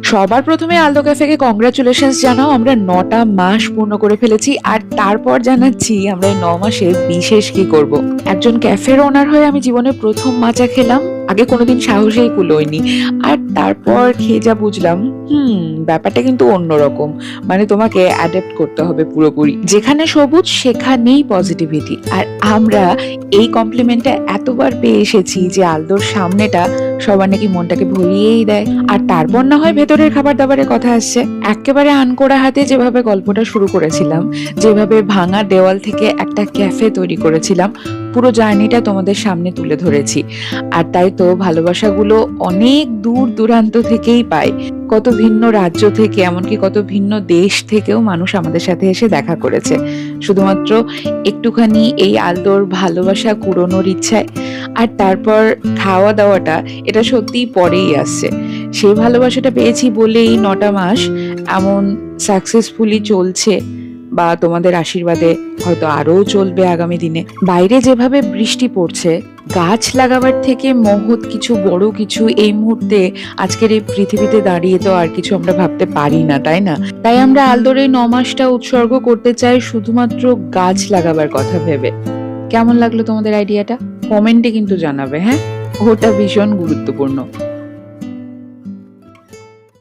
সবার প্রথমে Aldo ক্যাফেকে congratulations জানাও, আমরা 9টা মাস পূর্ণ করে ফেলেছি। আর তারপর জানাচ্ছি আমরা এই 9 মাসে বিশেষ কি করব। একজন ক্যাফের ওনার হয়ে আমি জীবনে প্রথম মাচা খেলাম, আগে কোনোদিন সাহসেই কুলোয়নি। আর তারপর খেয়ে যা বুঝলাম, ব্যাপারটা কিন্তু অন্যরকম। মানে তোমাকে অ্যাডাপ্ট করতে হবে পুরোপুরি। যেখানে সবুজ সেখানেই পজিটিভিটি। আর আমরা এই কমপ্লিমেন্টটা এতবার পেয়ে এসেছি যে আলদোর সামনেটা সবার নাকি মনটাকে ভরিয়েই দেয়। আর তারপর না হয় ভেতরের খাবার দাবারের কথা আসছে। একেবারে আনকোড়া হাতে যেভাবে গল্পটা শুরু করেছিলাম, যেভাবে ভাঙা দেওয়াল থেকে একটা ক্যাফে তৈরি করেছিলাম, পুরো জার্নিটা তোমাদের সামনে তুলে ধরেছি। আর তাই তো ভালোবাসাগুলো অনেক দূর দূরান্ত থেকেই পায়, কত ভিন্ন রাজ্য থেকে, এমনকি কত ভিন্ন দেশ থেকেও মানুষ আমাদের সাথে এসে দেখা করেছে শুধুমাত্র একটুখানি এই আলদোর ভালোবাসা কুড়োনোর ইচ্ছায়। আর তারপর খাওয়া দাওয়াটা, এটা সত্যিই পরেই আসছে। সেই ভালোবাসাটা পেয়েছি বলেই 9টা মাস এমন সাকসেসফুলি চলছে, বা তোমাদের আশীর্বাদে হয়তো আরো চলবে আগামী দিনে। বাইরে যেভাবে বৃষ্টি পড়ছে, গাছ লাগাবার থেকে মহৎ কিছু, বড় কিছু এই মুহূর্তে আজকের এই পৃথিবীতে দাঁড়িয়ে তো আর কিছু আমরা ভাবতে পারি না, তাই না? তাই আমরা আলদোর এই 9 মাসটা উৎসর্গ করতে চাই শুধুমাত্র গাছ লাগাবার কথা ভেবে। কেমন লাগলো তোমাদের আইডিয়াটা? কমেন্টে কিন্তু জানাবে, হ্যাঁ, ওটা ভীষণ গুরুত্বপূর্ণ।